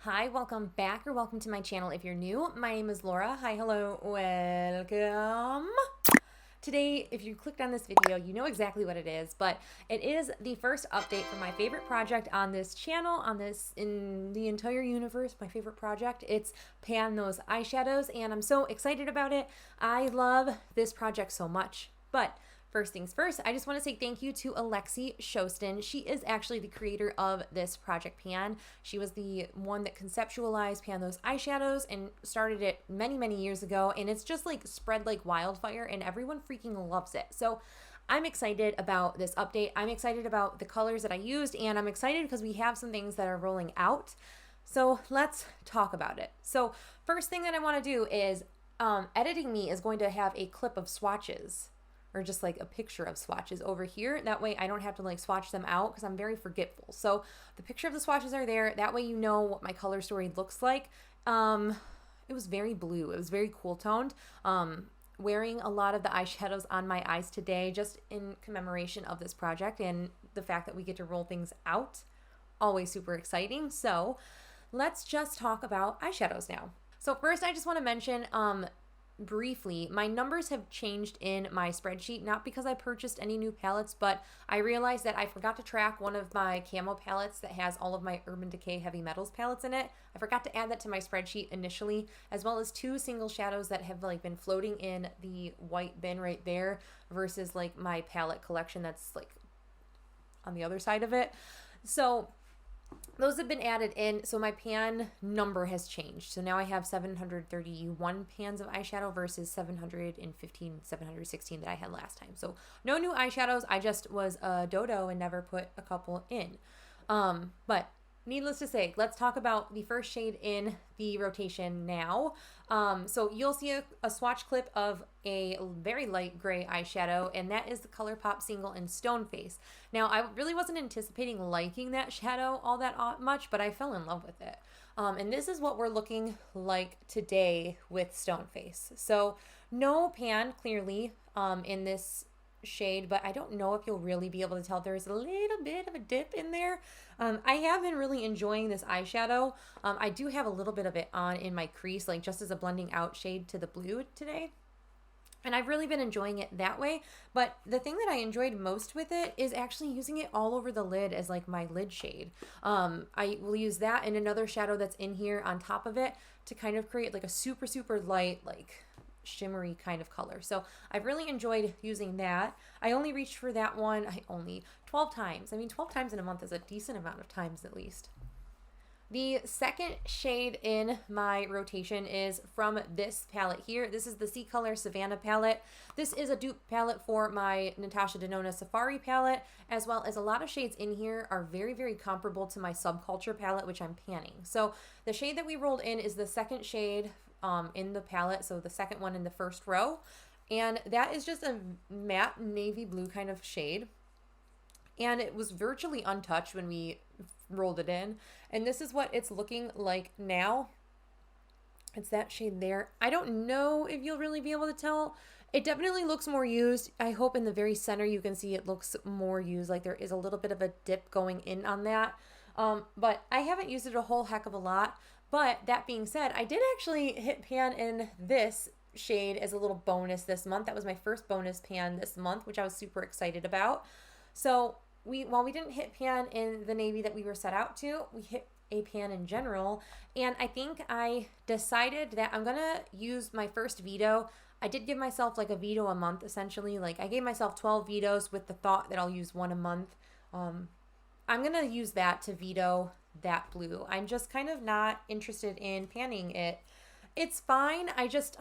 Hi, welcome back or welcome to my channel if you're new. My name is Laura. Hi, hello, welcome. Today, if you clicked on this video, you know exactly what it is, but it is the first update for my favorite project on this channel, in the entire universe, my favorite project. It's Pan Those Eyeshadows, and I'm so excited about it. I love this project so much, but first things first, I just want to say thank you to 𝙋𝙖𝙣 𝙪𝙾. She is actually the creator of this project Pan. She was the one that conceptualized Pan Those Eyeshadows and started it many, many years ago. And it's just like spread like wildfire and everyone freaking loves it. So I'm excited about this update. I'm excited about the colors that I used, and I'm excited because we have some things that are rolling out. So let's talk about it. So first thing that I want to do is Editing Me is going to have a clip of swatches, or just like a picture of swatches over here. That way I don't have to like swatch them out because I'm very forgetful. So the picture of the swatches are there. That way you know what my color story looks like. It was very blue. It was very cool toned. Wearing a lot of the eyeshadows on my eyes today just in commemoration of this project and the fact that we get to roll things out. Always super exciting. So let's just talk about eyeshadows now. So first I just want to mention briefly, my numbers have changed in my spreadsheet, not because I purchased any new palettes, but I realized that I forgot to track one of my camo palettes that has all of my Urban Decay Heavy Metals palettes in it. I forgot to add that to my spreadsheet initially, as well as two single shadows that have like been floating in the white bin right there versus like my palette collection that's like on the other side of it. So those have been added in, so my pan number has changed. So now I have 731 pans of eyeshadow versus 715, 716 that I had last time. So no new eyeshadows. I just was a dodo and never put a couple in. But needless to say, let's talk about the first shade in the rotation now. So you'll see a swatch clip of a very light gray eyeshadow, and that is the ColourPop Single in Stone Face. Now, I really wasn't anticipating liking that shadow all that much, but I fell in love with it. And this is what we're looking like today with Stone Face. So no pan, clearly, in this shade, but I don't know if you'll really be able to tell. There's a little bit of a dip in there. I have been really enjoying this eyeshadow. I do have a little bit of it on in my crease, like just as a blending out shade to the blue today. And I've really been enjoying it that way. But the thing that I enjoyed most with it is actually using it all over the lid as like my lid shade. I will use that and another shadow that's in here on top of it to kind of create like a super, super light, like shimmery kind of color. So I've really enjoyed using that. I only reached for that one 12 times. I mean, 12 times in a month is a decent amount of times at least. The second shade in my rotation is from this palette here. This is the C Color Savannah palette. This is a dupe palette for my Natasha Denona Safari palette, as well as a lot of shades in here are very, very comparable to my Subculture palette, which I'm panning. So the shade that we rolled in is the second shade in the palette, so the second one in the first row, and that is just a matte navy blue kind of shade, and it was virtually untouched when we rolled it in, and this is what it's looking like now. It's that shade there. I don't know if you'll really be able to tell. It definitely looks more used. I hope in the very center you can see it looks more used, like there is a little bit of a dip going in on that, but I haven't used it a whole heck of a lot. But that being said, I did actually hit pan in this shade as a little bonus this month. That was my first bonus pan this month, which I was super excited about. So while we didn't hit pan in the navy that we were set out to, we hit a pan in general. And I think I decided that I'm going to use my first veto. I did give myself like a veto a month, essentially. Like I gave myself 12 vetoes with the thought that I'll use one a month. I'm going to use that to veto that blue. I'm just kind of not interested in panning it. It's fine. I just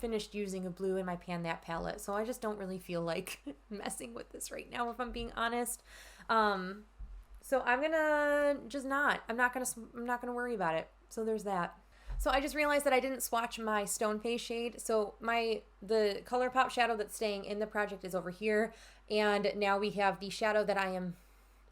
finished using a blue in my Pan That palette, so I just don't really feel like messing with this right now, if I'm being honest. So I'm gonna just not. I'm not gonna worry about it. So there's that. So I just realized that I didn't swatch my Stone Face shade. So the ColourPop shadow that's staying in the project is over here. And now we have the shadow that I am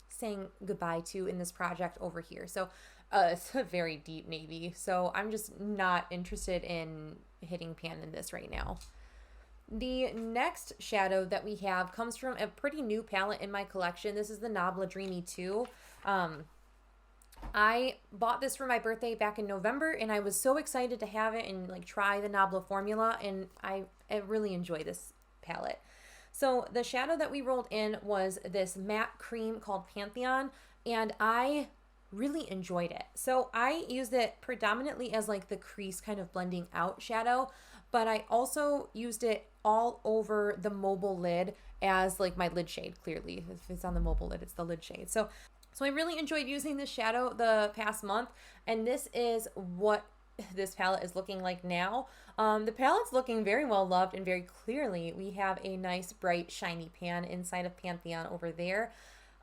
saying goodbye to in this project over here. So it's a very deep navy. So I'm just not interested in hitting pan in this right now. The next shadow that we have comes from a pretty new palette in my collection. This is the Nabla Dreamy 2. I bought this for my birthday back in November, and I was so excited to have it and like try the Nabla formula, and I really enjoy this palette. So the shadow that we rolled in was this matte cream called Pantheon, and I really enjoyed it. So I used it predominantly as like the crease kind of blending out shadow, but I also used it all over the mobile lid as like my lid shade. Clearly, if it's on the mobile lid, it's the lid shade. So I really enjoyed using this shadow the past month, and this is what this palette is looking like now. The palette's looking very well loved, and very clearly we have a nice bright shiny pan inside of Pantheon over there.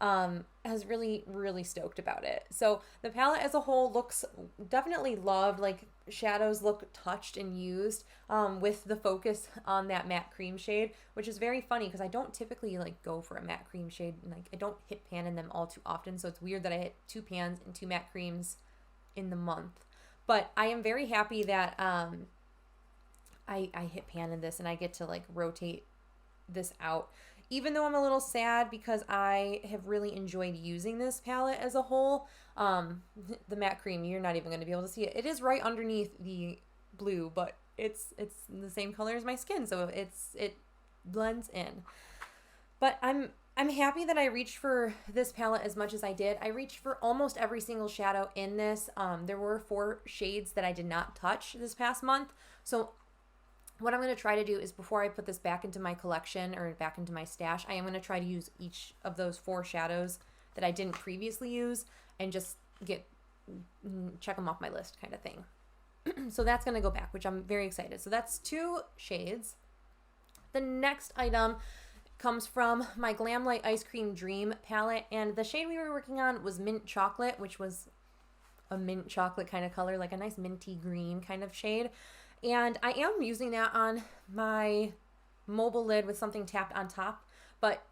I was really stoked about it. So the palette as a whole looks definitely loved. Like shadows look touched and used with the focus on that matte cream shade, which is very funny because I don't typically like go for a matte cream shade, and like I don't hit pan in them all too often. So it's weird that I hit 2 pans and 2 matte creams in the month. But I am very happy that I hit pan in this, and I get to like rotate this out. Even though I'm a little sad because I have really enjoyed using this palette as a whole. The matte cream, you're not even going to be able to see it. It is right underneath the blue, but it's the same color as my skin, so it blends in. But I'm happy that I reached for this palette as much as I did. I reached for almost every single shadow in this. There were 4 shades that I did not touch this past month. So what I'm going to try to do is, before I put this back into my collection or back into my stash, I am going to try to use each of those 4 shadows that I didn't previously use and just check them off my list kind of thing. So that's going to go back, which I'm very excited. So that's 2 shades. The next item comes from my Glamlight Ice Cream Dream palette, and the shade we were working on was Mint Chocolate, which was a mint chocolate kind of color, like a nice minty green kind of shade. And I am using that on my mobile lid with something tapped on top, but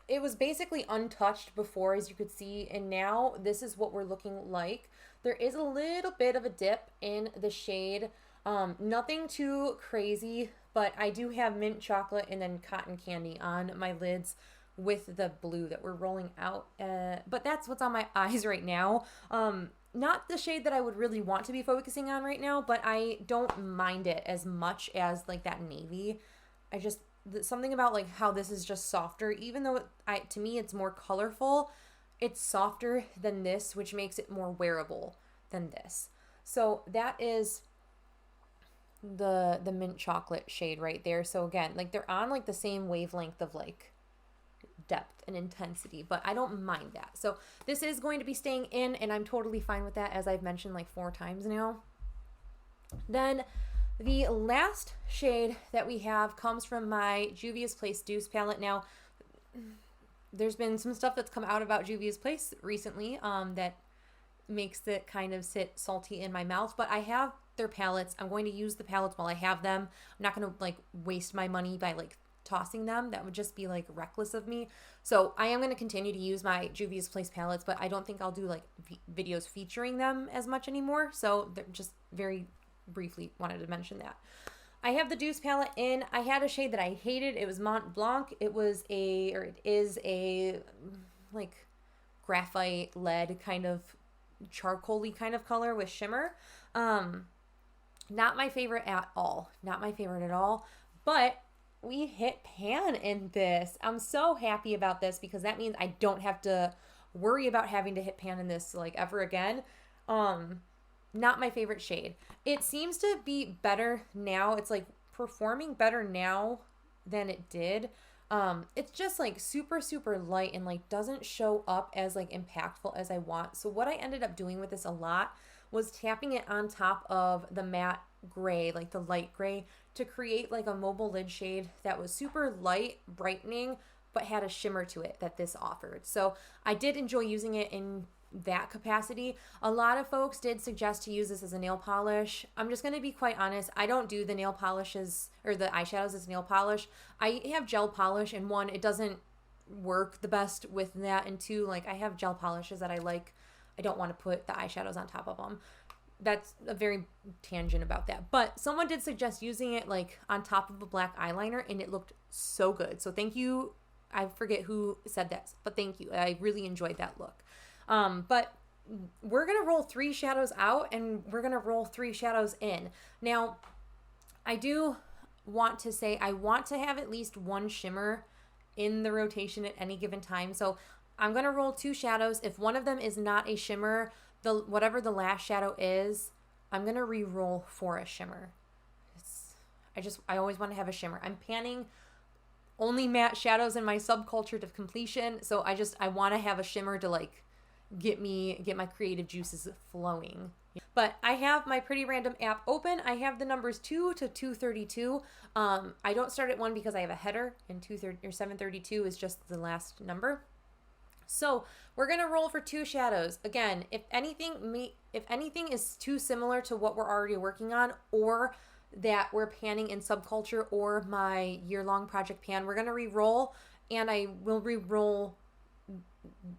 it was basically untouched before, as you could see, and now this is what we're looking like. There is a little bit of a dip in the shade, nothing too crazy, but I do have mint chocolate and then cotton candy on my lids with the blue that we're rolling out, but that's what's on my eyes right now. Not the shade that I would really want to be focusing on right now, but I don't mind it as much as like that navy. Something about like how this is just softer, even though to me it's more colorful, it's softer than this, which makes it more wearable than this. So that is the mint chocolate shade right there. So again, like they're on like the same wavelength of like depth and intensity, but I don't mind that. So this is going to be staying in, and I'm totally fine with that, as I've mentioned like 4 times now. Then the last shade that we have comes from my Juvia's Place Deuce palette. Now, there's been some stuff that's come out about Juvia's Place recently that makes it kind of sit salty in my mouth, but I have their palettes. I'm going to use the palettes while I have them. I'm not going to like waste my money by like tossing them. That would just be like reckless of me. So I am going to continue to use my Juvia's Place palettes, but I don't think I'll do like videos featuring them as much anymore. So they're just very briefly wanted to mention that. I have the Deuce palette in. I had a shade that I hated. It was Mont Blanc. It is a like graphite lead kind of charcoaly kind of color with shimmer. Not my favorite at all. Not my favorite at all. But we hit pan in this. I'm so happy about this because that means I don't have to worry about having to hit pan in this like ever again. Not my favorite shade. It seems to be better now. It's like performing better now than it did. It's just like super light and like doesn't show up as like impactful as I want. So what I ended up doing with this a lot was tapping it on top of the matte gray, like the light gray, to create like a mobile lid shade that was super light, brightening, but had a shimmer to it that this offered. So I did enjoy using it in that capacity. A lot of folks did suggest to use this as a nail polish. I'm just going to be quite honest. I don't do the nail polishes or the eyeshadows as nail polish. I have gel polish, and 1, it doesn't work the best with that, and 2, like I have gel polishes that I like. I don't want to put the eyeshadows on top of them. That's a very tangent about that. But someone did suggest using it like on top of a black eyeliner, and it looked so good. So thank you I forget who said that, but thank you. I really enjoyed that look. But we're going to roll 3 shadows out and we're going to roll 3 shadows in. Now, I do want to say I want to have at least 1 shimmer in the rotation at any given time. So I'm going to roll 2 shadows. If one of them is not a shimmer, whatever the last shadow is, I'm going to re-roll for a shimmer. I always want to have a shimmer. I'm panning only matte shadows in my subculture to completion. So I want to have a shimmer to like get my creative juices flowing. But I have my Pretty Random app open. I have the numbers 2 to 232. I don't start at 1 because I have a header, and 732 is just the last number. So we're gonna roll for 2 shadows. Again, if anything is too similar to what we're already working on, or that we're panning in subculture or my year-long project pan, we're gonna re-roll, and I will re-roll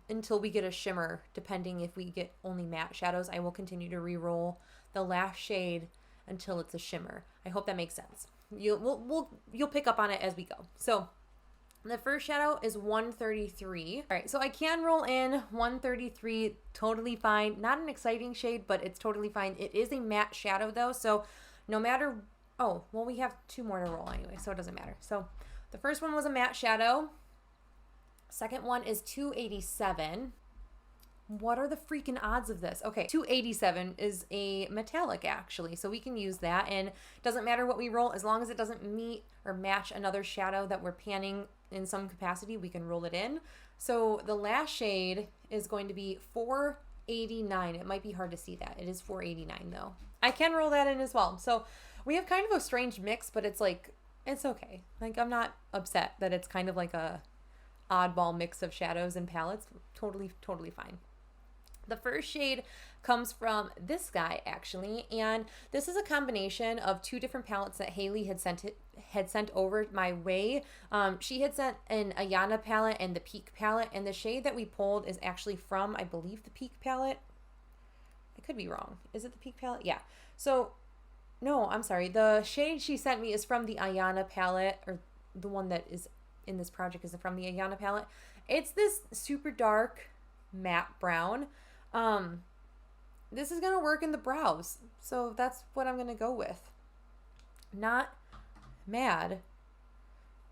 until we get a shimmer. Depending if we get only matte shadows, I will continue to re-roll the last shade until it's a shimmer. I hope that makes sense. You'll pick up on it as we go. So the first shadow is 133. All right, so I can roll in 133, totally fine. Not an exciting shade, but it's totally fine. It is a matte shadow though, so no matter, oh, well, we have 2 more to roll anyway, so it doesn't matter. So the first one was a matte shadow. Second one is 287. What are the freaking odds of this? Okay, 287 is a metallic actually, so we can use that, and it doesn't matter what we roll, as long as it doesn't meet or match another shadow that we're panning in some capacity, we can roll it in. So the last shade is going to be 489. It might be hard to see that. It is 489 though. I can roll that in as well. So we have kind of a strange mix, but it's like, it's okay. Like, I'm not upset that it's kind of like a oddball mix of shadows and palettes. Totally fine. The first shade comes from this guy actually, and this is a combination of 2 different palettes that Haley had sent over my way. She had sent an Ayana palette and the Peak palette, and the shade that we pulled is actually from, I believe, the Peak palette. I could be wrong. Is it the Peak palette? Yeah. So no, I'm sorry. The shade she sent me is from the Ayana palette, or the one that is in this project is from the Ayana palette. It's this super dark matte brown. This is going to work in the brows, so that's what I'm going to go with. Not mad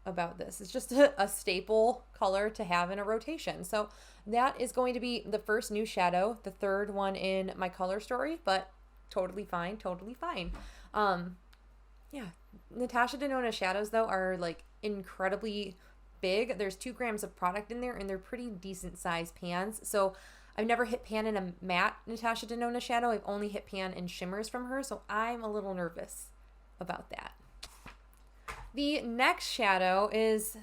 about this. It's just a staple color to have in a rotation. So that is going to be the first new shadow, the third one in my color story, but totally fine, totally fine. Yeah, Natasha Denona shadows though are like incredibly big. There's 2 grams of product in there, and they're pretty decent sized pans. So I've never hit pan in a matte Natasha Denona shadow. I've only hit pan in shimmers from her, so I'm a little nervous about that. The next shadow is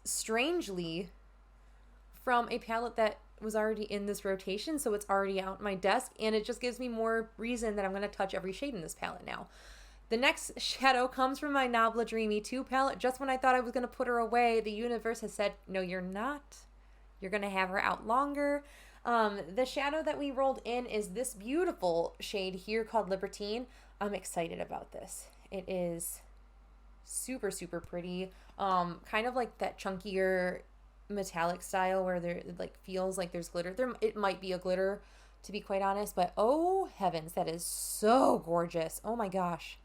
strangely from a palette that was already in this rotation, so it's already out my desk, and it just gives me more reason that I'm going to touch every shade in this palette now. The next shadow comes from my Nabla Dreamy 2 palette. Just when I thought I was going to put her away, the universe has said, no, you're not. You're going to have her out longer. The shadow that we rolled in is this beautiful shade here called Libertine. I'm excited about this. It is super, super pretty. Kind of like that chunkier metallic style where it like feels like there's glitter. It might be a glitter, to be quite honest, but oh heavens, that is so gorgeous. Oh my gosh.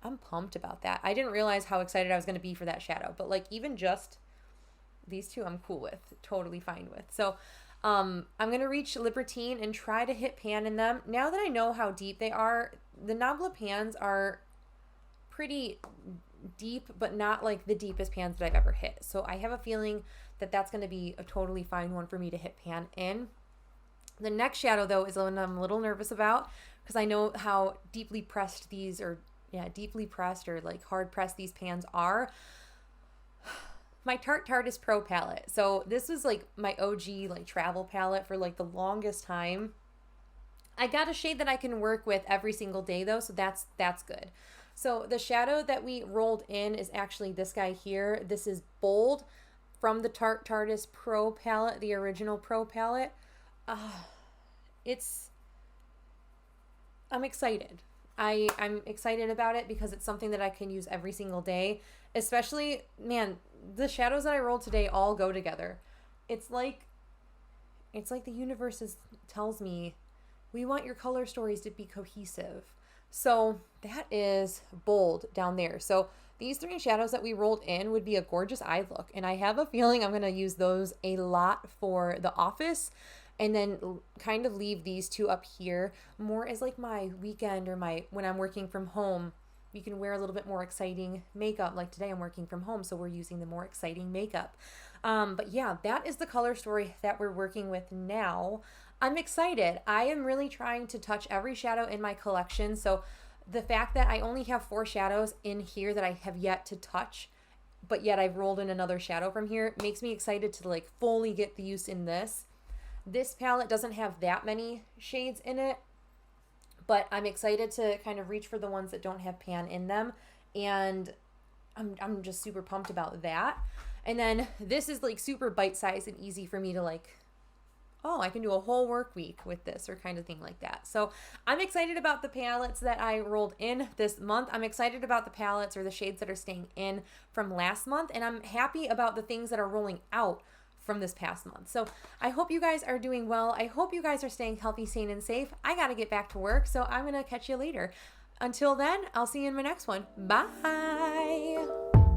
I'm pumped about that. I didn't realize how excited I was going to be for that shadow, but like even just these 2 I'm cool with, totally fine with. So I'm going to reach Libertine and try to hit pan in them. Now that I know how deep they are, the Nabla pans are pretty deep, but not like the deepest pans that I've ever hit. So I have a feeling that that's going to be a totally fine one for me to hit pan in. The next shadow though is one I'm a little nervous about, because I know how deeply pressed these are. Yeah, deeply pressed or like hard pressed these pans are. My Tart Tardis Pro palette. So this was like my OG like travel palette for like the longest time. I got a shade that I can work with every single day though, so that's good. So the shadow that we rolled in is actually this guy here. This is Bold from the Tart Tardis Pro palette, the original Pro palette. I'm excited. I'm excited about it because it's something that I can use every single day. Especially, man, the shadows that I rolled today all go together. It's like the universe tells me, we want your color stories to be cohesive. So that is bold down there. So these 3 shadows that we rolled in would be a gorgeous eye look. And I have a feeling I'm going to use those a lot for the office, and then kind of leave these 2 up here more as like my weekend or when I'm working from home. You can wear a little bit more exciting makeup. Like today I'm working from home, so we're using the more exciting makeup. But yeah, that is the color story that we're working with now. I'm excited. I am really trying to touch every shadow in my collection. So the fact that I only have 4 shadows in here that I have yet to touch, but yet I've rolled in another shadow from here, makes me excited to like fully get the use in this. This palette doesn't have that many shades in it, but I'm excited to kind of reach for the ones that don't have pan in them. And I'm just super pumped about that. And then this is like super bite-sized and easy for me to like, oh, I can do a whole work week with this or kind of thing like that. So I'm excited about the palettes that I rolled in this month. I'm excited about the palettes or the shades that are staying in from last month. And I'm happy about the things that are rolling out from this past month. So I hope you guys are doing well. I hope you guys are staying healthy, sane, and safe. I got to get back to work, so I'm going to catch you later. Until then, I'll see you in my next one. Bye.